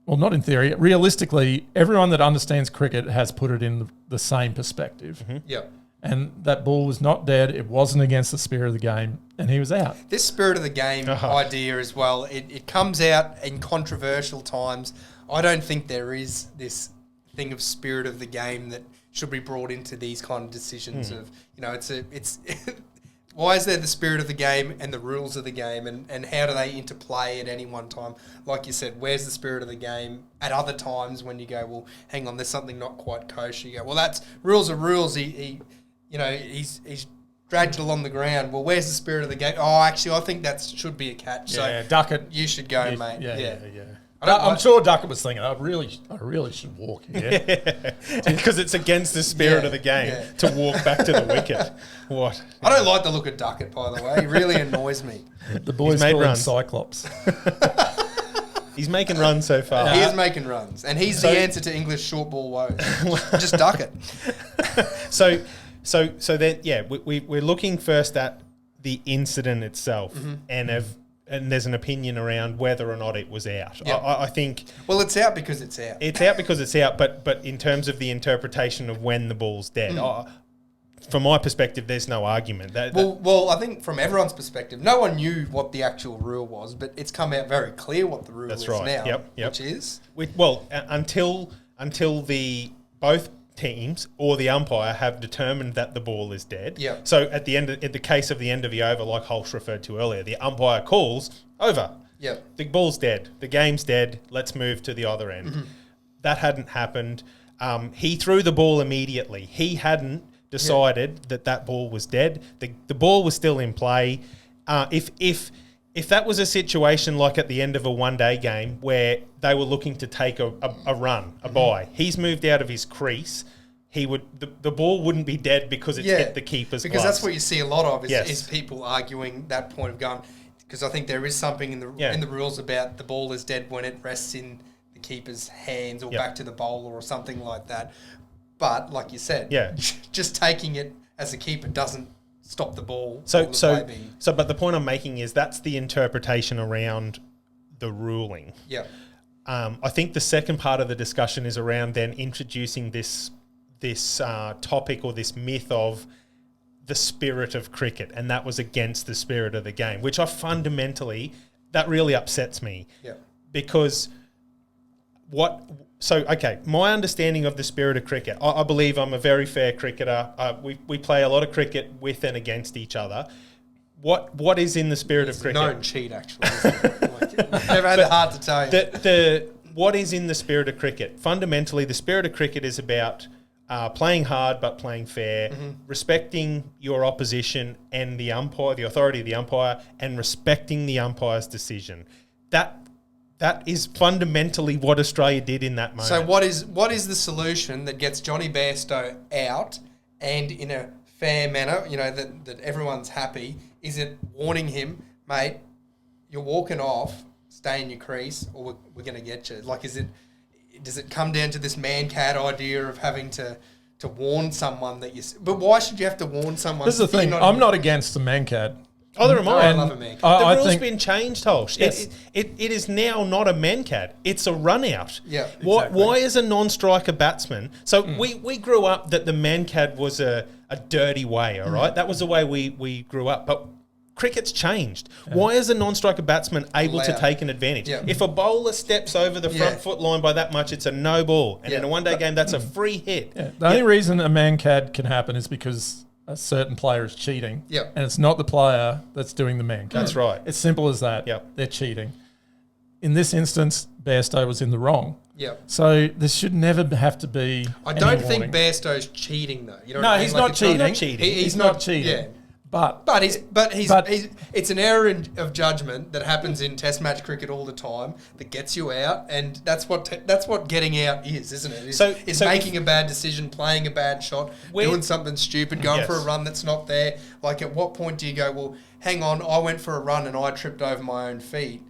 well, not in theory, realistically, everyone that understands cricket has put it in the same perspective. Yeah. And that ball was not dead; it wasn't against the spirit of the game, and he was out. This spirit of the game idea as well, it comes out in controversial times. I don't think there is this thing of spirit of the game that should be brought into these kind of decisions of, you know, it's why is there the spirit of the game and the rules of the game and how do they interplay at any one time? Like you said, where's the spirit of the game at other times when you go, well, hang on, there's something not quite kosher. You go, well, that's rules are rules. He's dragged it along the ground. Well, where's the spirit of the game? Oh, actually, I think that should be a catch. Yeah, so Duckett. you should go, mate. Yeah. I'm sure Duckett was thinking, I really should walk here. Because it's against the spirit of the game to walk back to the wicket. What? I don't like the look of Duckett, by the way. He really annoys me. The boys made call him runs. Cyclops. He's making runs so far. He is making runs, and he's the answer to English short ball woes. Just duck it. So then, we're looking first at the incident itself, and there's an opinion around whether or not it was out. Yep. I think... Well, it's out because it's out. It's out because it's out, but in terms of the interpretation of when the ball's dead, from my perspective, there's no argument. Well, I think from everyone's perspective, no one knew what the actual rule was, but it's come out very clear what the rule is now. Yep. Which is? Until both teams or the umpire have determined that the ball is dead. Yep. So at the case of the end of the over, like Holsh referred to earlier, the umpire calls over. Yep. The ball's dead. The game's dead. Let's move to the other end. Mm-hmm. That hadn't happened. He threw the ball immediately. He hadn't decided that ball was dead. The ball was still in play. If that was a situation like at the end of a one-day game where they were looking to take a run, a bye, he's moved out of his crease, the ball wouldn't be dead because it's hit the keeper's because gloves. that's what you see a lot of is people arguing that point of going, because I think there is something in the rules about the ball is dead when it rests in the keeper's hands or back to the bowler or something like that. But like you said, just taking it as a keeper doesn't stop the ball. But the point I'm making is that's the interpretation around the ruling. Yeah. I think the second part of the discussion is around then introducing this topic or this myth of the spirit of cricket, and that was against the spirit of the game, which that really upsets me. Yeah. Because my understanding of the spirit of cricket, I believe I'm a very fair cricketer. We play a lot of cricket with and against each other. What is in the spirit of cricket? Known cheat, actually. Never had it hard to tell you. What is in the spirit of cricket? Fundamentally, the spirit of cricket is about playing hard but playing fair, respecting your opposition and the umpire, the authority of the umpire, and respecting the umpire's decision. That is fundamentally what Australia did in that moment. So what is the solution that gets Johnny Bairstow out and in a fair manner, that everyone's happy? Is it warning him, mate, you're walking off, stay in your crease, or we're going to get you? Like, does it come down to this man-cat idea of having to warn someone that you... But why should you have to warn someone? This is the thing. I'm not against the man-cat. Either am I. I love a man-cat. The rule's been changed, Holsh. Yes. It is now not a man-cat. It's a run-out. Yeah, exactly. Why is a non-striker batsman... So we grew up that the man-cat was a dirty way, all right? That was the way we grew up. But cricket's changed. Yeah. Why is a non-striker batsman able to take an advantage? Yeah. If a bowler steps over the front foot line by that much, it's a no ball. And in a one-day game, that's a free hit. Yeah. The only reason a man-cad can happen is because a certain player is cheating. Yep. And it's not the player that's doing the man-cad. That's right. It's simple as that. Yep. They're cheating. In this instance, Bairstow was in the wrong. Yep. So this should never have to be. I don't think Bairstow's cheating though. You know no, he's not cheating. He's not cheating. Yeah. But it's an error of judgment that happens in Test match cricket all the time that gets you out, and that's what getting out is, isn't it? It's making a bad decision, playing a bad shot, doing something stupid, going for a run that's not there. Like, at what point do you go, well, hang on, I went for a run and I tripped over my own feet?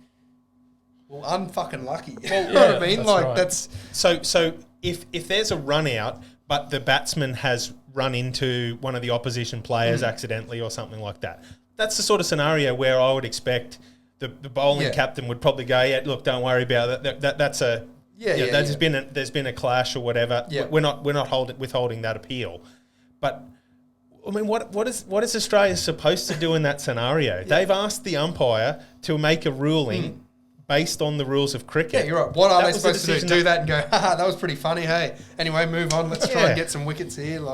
Well, unfucking lucky. You know what I mean? That's right. So if there's a run out, but the batsman has run into one of the opposition players accidentally or something like that. That's the sort of scenario where I would expect the bowling captain would probably go, yeah, look, don't worry about it. That's a there's been a clash or whatever. Yeah. We're not withholding that appeal. But I mean, what is Australia supposed to do in that scenario? Yeah. They've asked the umpire to make a ruling based on the rules of cricket. Yeah, you're right. What are they supposed to do? Do that and go, haha, that was pretty funny, hey. Anyway, move on. Let's try and get some wickets here.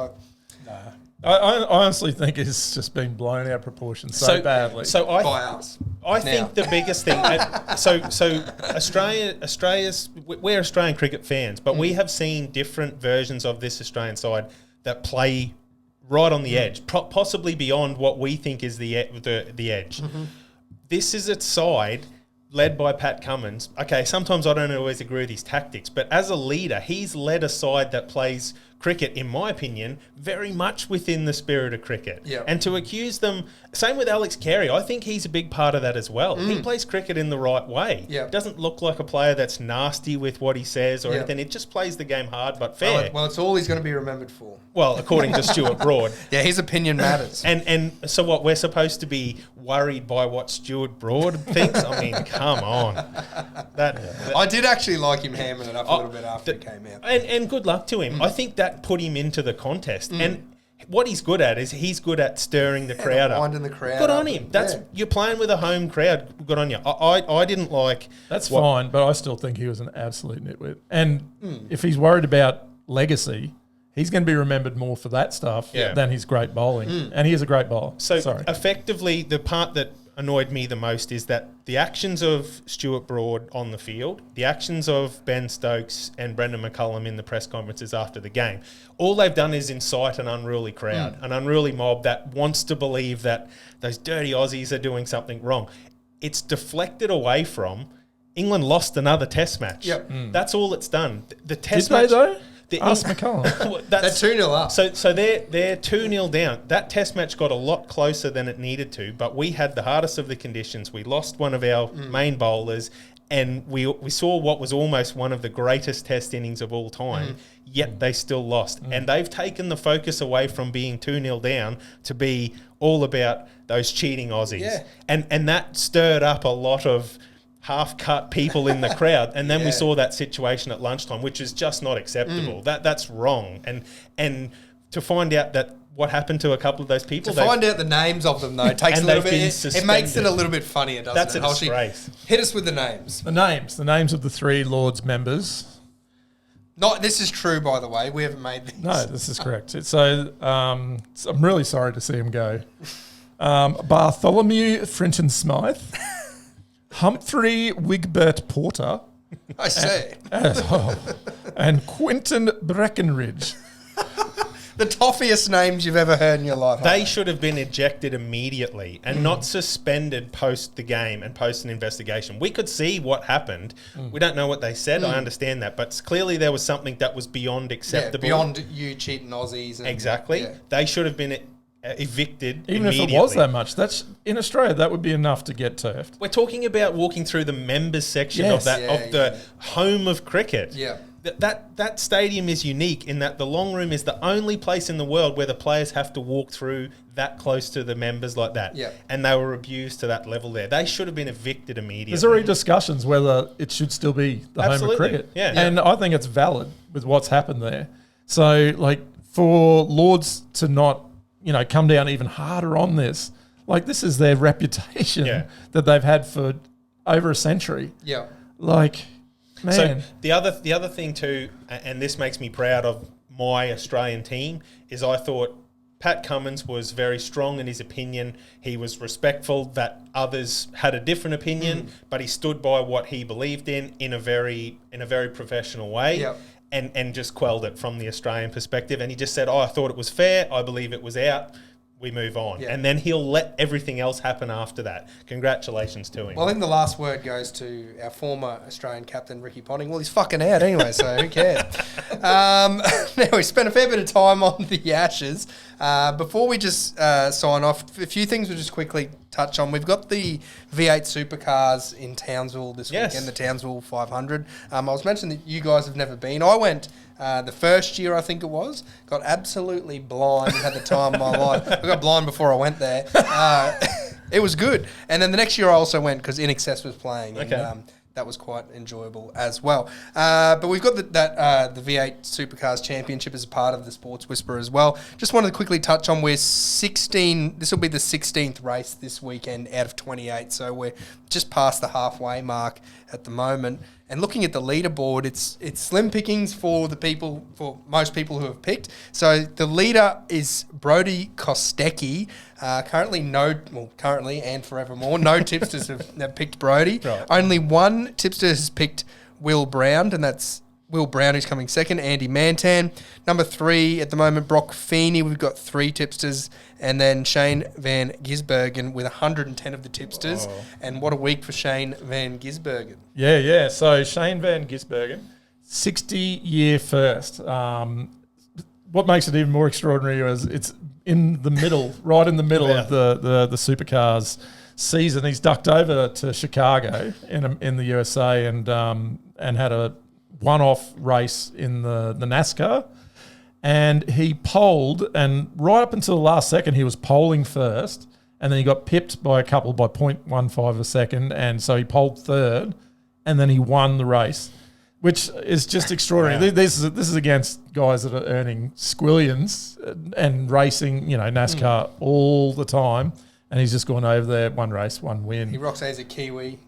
I honestly think it's just been blown out of proportion so badly. By us. I think the biggest thing... we're Australian cricket fans, but we have seen different versions of this Australian side that play right on the edge, possibly beyond what we think is the edge. Mm-hmm. This is a side... led by Pat Cummins. Okay, sometimes I don't always agree with his tactics, but as a leader, he's led a side that plays cricket, in my opinion, very much within the spirit of cricket. Yep. And to accuse them, same with Alex Carey, I think he's a big part of that as well. He plays cricket in the right way. Yep. Doesn't look like a player that's nasty with what he says or anything. It just plays the game hard but fair. Well, it's all he's going to be remembered for. Well, according to Stuart Broad. Yeah, his opinion matters. And so what, we're supposed to be worried by what Stuart Broad thinks? I mean, come on. I did actually like him hammering it up a little bit after it came out. And good luck to him. I think that put him into the contest. And what he's good at is he's good at stirring the crowd up. Winding the crowd Good up. on him. You're playing with a home crowd. Good on you. I didn't like. That's fine, but I still think he was an absolute nitwit. And if he's worried about legacy, he's going to be remembered more for that stuff than his great bowling. And he is a great bowler. So effectively, the part that annoyed me the most is that the actions of Stuart Broad on the field, the actions of Ben Stokes and Brendan McCullum in the press conferences after the game, all they've done is incite an unruly crowd, an unruly mob that wants to believe that those dirty Aussies are doing something wrong. It's deflected away from England lost another test match. Yep. That's all it's done. The test Did they match, though? Ask McCullum. They're 2-0 up. So they're 2-0 down. That test match got a lot closer than it needed to, but we had the hardest of the conditions. We lost one of our main bowlers, and we saw what was almost one of the greatest test innings of all time, yet they still lost. And they've taken the focus away from being 2-0 down to be all about those cheating Aussies. Yeah. And that stirred up a lot of half-cut people in the crowd, and then we saw that situation at lunchtime, which is just not acceptable. That's wrong. And to find out that what happened to a couple of those people, To find out the names of them though takes a little bit. It makes it a little bit funnier, doesn't That's it? a disgrace. Hit us with the names. The names of the 3 Lords members. This is true, by the way. We haven't made this. No, this is correct. I'm really sorry to see him go. Bartholomew Frinton Smythe, Humphrey Wigbert Porter, I see. and Quentin Breckenridge. The toffiest names you've ever heard in your life. They should have been ejected immediately and not suspended post the game and post an investigation. We could see what happened. We don't know what they said. I understand that. But clearly there was something that was beyond acceptable. Beyond you cheating Aussies. And, Exactly. yeah. They should have been evicted Even immediately. if it was that much, that's in Australia, that would be enough to get turfed. We're talking about walking through the members section of Yes. that Yeah, of the home of cricket. Yeah. That stadium is unique in that the long room is the only place in the world where the players have to walk through that close to the members like that. Yeah. And they were abused to that level there. They should have been evicted immediately. There's already discussions whether it should still be the home Absolutely. of cricket. Yeah. And I think it's valid with what's happened there. So, for Lords to not, come down even harder on this, this is their reputation that they've had for over a century. Yeah. Man. So the other thing too, and this makes me proud of my Australian team, is I thought Pat Cummins was very strong in his opinion. He was respectful that others had a different opinion, but he stood by what he believed in a very professional way. Yep. And just quelled it from the Australian perspective. And he just said, I thought it was fair. I believe it was out. We move on. Yeah. And then he'll let everything else happen after that. Congratulations to him. Well, then the last word goes to our former Australian captain, Ricky Ponting. Well, he's fucking out anyway, so who cares? Now, we spent a fair bit of time on the Ashes. Before we just sign off, a few things we'll just quickly touch on. We've got the V8 supercars in Townsville this weekend, the Townsville 500. I was mentioning that you guys have never been. I went the first year, I think it was, got absolutely blind and had the time of my life. I got blind before I went there. It was good. And then the next year I also went because In Excess was playing. Okay. And, that was quite enjoyable as well. But we've got the V8 Supercars Championship as a part of the Sports Whisperer as well. Just wanted to quickly touch on we're 16. This will be the 16th race this weekend out of 28. So we're just past the halfway mark at the moment. And looking at the leaderboard, it's slim pickings for most people who have picked. So the leader is Brody Kostecki. Currently and forevermore, no tipsters have picked Brody. Right. Only one tipster has picked Will Brown, and that's Will Brown, who's coming second. Andy Mantan. Number 3 at the moment, Brock Feeney. We've got 3 tipsters. And then Shane Van Gisbergen with 110 of the tipsters. Oh. And what a week for Shane Van Gisbergen. Yeah. So Shane Van Gisbergen, 60-year first. What makes it even more extraordinary is it's in the middle, right in the middle of the supercars season. He's ducked over to Chicago in the USA and had a one-off race in the NASCAR. And he poled, and right up until the last second, he was polling first, and then he got pipped by a couple by 0.15 a second, and so he poled third, and then he won the race. which is just extraordinary. Wow. This is against guys that are earning squillions and racing, NASCAR all the time. And he's just gone over there, one race, one win. He rocks as a Kiwi.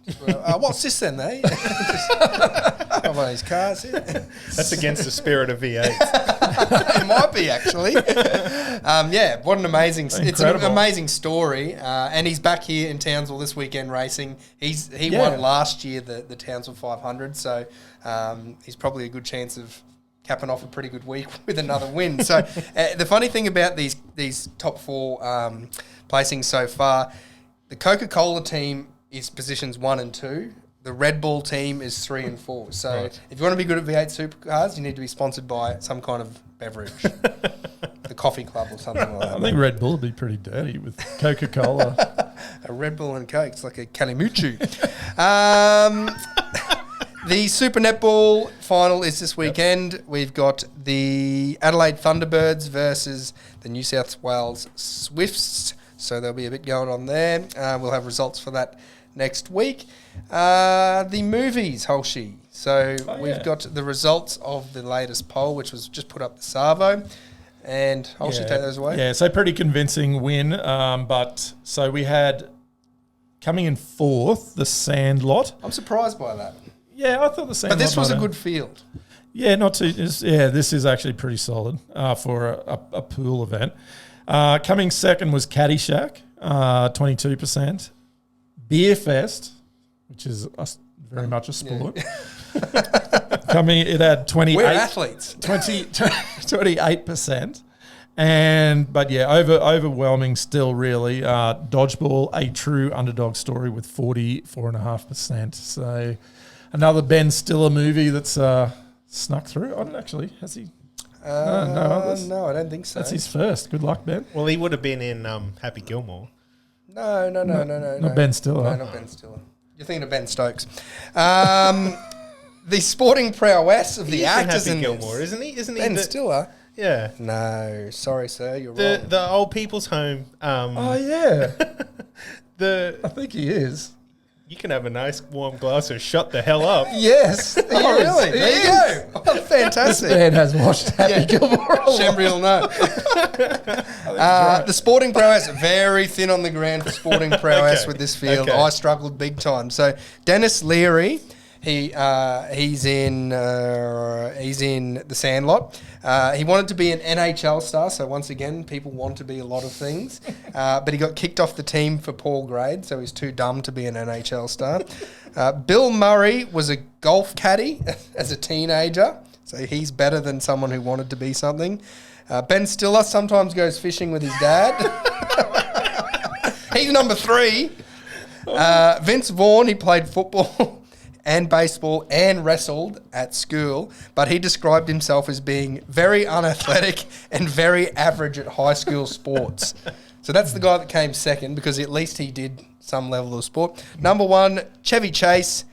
What's this then, eh? Got one of these cars here. That's against the spirit of V8. It might be, actually. What an amazing... It's an amazing story. And he's back here in Townsville this weekend racing. He won last year the Townsville 500, so he's probably a good chance of capping off a pretty good week with another win. So the funny thing about these top four placings so far, the Coca-Cola team is positions 1 and 2. The Red Bull team is 3 and 4. So if you want to be good at V8 supercars, you need to be sponsored by some kind of beverage. The coffee club or something like that. I think Red Bull would be pretty dirty with Coca-Cola. A Red Bull and Coke. It's like a Kalimuchu. The Super Netball final is this weekend. We've got the Adelaide Thunderbirds versus the New South Wales Swifts. So there'll be a bit going on there. We'll have results for that next week. The movies, Holshi. So we've got the results of the latest poll, which was just put up the Savo. And Holshi, take those away. Yeah, so pretty convincing win. But so we had coming in 4th, The Sandlot. I'm surprised by that. Yeah, I thought The Sandlot. But this was a good field. Yeah, not too. This is actually pretty solid for a pool event. Coming second was Caddyshack, 22%. Beer Fest, which is very much a sport. Yeah. It had 28. We're athletes. 28%. But overwhelming still really. Dodgeball, a true underdog story with 44.5%. So another Ben Stiller movie that's snuck through. I don't actually. Has he? No others? No, I don't think so. That's his first. Good luck, Ben. Well, he would have been in Happy Gilmore. No. Not Ben Stiller. No, not Ben Stiller. You're thinking of Ben Stokes. The sporting prowess of the actors in Gilmore, isn't he? Isn't he Ben Stiller? Yeah. No, sorry, sir, you're wrong. The old people's home. Oh yeah. I think he is. You can have a nice warm glass of shut the hell up. Yes. Oh, really? There you go. Oh, fantastic. This man has watched Happy Gilmore. Shembri will know. The sporting prowess, very thin on the ground for sporting prowess with this field. I struggled big time. So Dennis Leary, he's in The Sandlot. He wanted to be an NHL star, so once again, people want to be a lot of things. But he got kicked off the team for poor grade, so he's too dumb to be an NHL star. Bill Murray was a golf caddy as a teenager, so he's better than someone who wanted to be something. Ben Stiller sometimes goes fishing with his dad. He's number 3. Vince Vaughn, he played football and baseball and wrestled at school, but he described himself as being very unathletic and very average at high school sports. So that's the guy that came second because at least he did some level of sport. Number 1, Chevy Chase.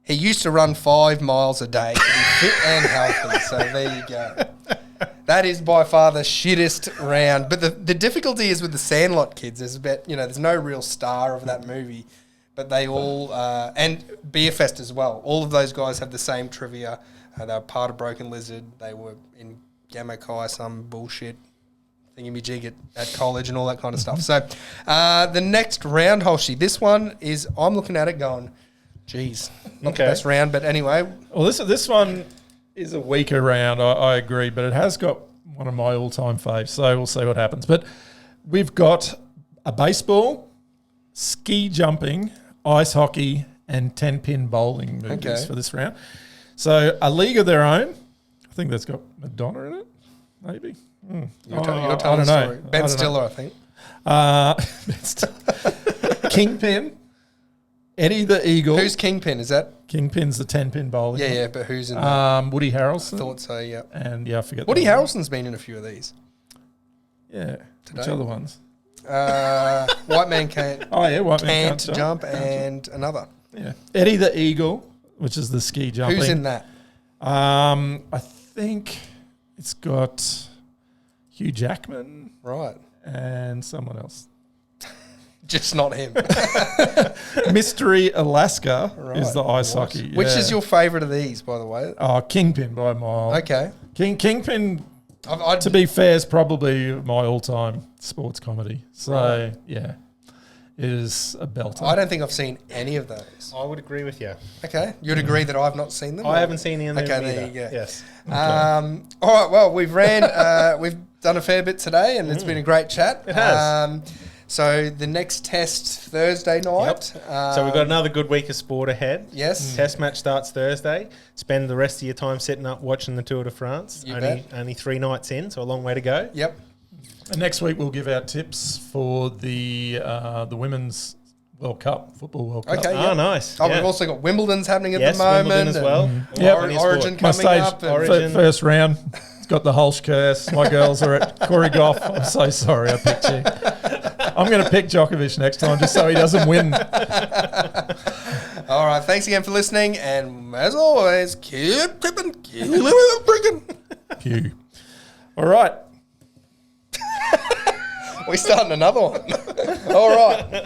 He used to run 5 miles a day to be fit and healthy. So there you go. That is by far the shittest round. But the difficulty is with the Sandlot kids. There's no real star of that movie. But they all, and Beer Fest as well, all of those guys have the same trivia. They were part of Broken Lizard. They were in Gamma Chi, some bullshit thingy-majig at college and all that kind of stuff. So the next round, Holshi, this one is, I'm looking at it going, geez, not the best round, but anyway. Well, this one is a weaker round, I agree, but it has got one of my all-time faves, so we'll see what happens. But we've got a baseball, ski jumping, ice hockey, and 10-pin bowling movies for this round. So a league of their own. I think that's got Madonna in it, maybe. You're telling the story. Ben Stiller, I think. Ben Stiller. Kingpin, Eddie the Eagle. Who's Kingpin? Is that? Kingpin's the 10-pin bowling. Yeah, but who's in that? Woody Harrelson. I thought so, yeah. And I forget. Woody Harrelson's been in a few of these. Yeah. Which other ones? White Man Can't. Oh yeah, White Man Can't Jump, and another. Yeah, Eddie the Eagle, which is the ski jumping. Who's in that? I think it's got Hugh Jackman, right, and someone else. Just not him. Mystery Alaska is the ice hockey. Which yeah. is your favourite of these, by the way? Oh, Kingpin by a mile. Okay. Kingpin, to be fair, is probably my all-time sports comedy. So, yeah, it is a belter. I don't think I've seen any of those. I would agree with you. Okay. You'd agree that I've not seen them? I haven't seen any of them Okay, either. there you go. Yes. All right, well, we've done a fair bit today, and it's been a great chat. It has. So the next test Thursday night. So we've got another good week of sport ahead. Yes. Test match starts Thursday. Spend the rest of your time setting up watching the Tour de France. You bet. Only 3 nights in, so a long way to go. Yep. And next week we'll give our tips for the Women's World Cup, Football World Cup. Okay. Oh, Yep. nice. Oh, Yeah. we've also got Wimbledon's happening at Yes, the moment. Wimbledon as well. Yep. Origin My coming stage, up. and- Origin. first round, it's got the Hulsh curse. My girls are at Corey Goff. I'm so sorry I picked you. I'm going to pick Djokovic next time just so he doesn't win. All right. Thanks again for listening. And as always, keep tipping, keep drinking. Pew. All right. We're starting another one. All right.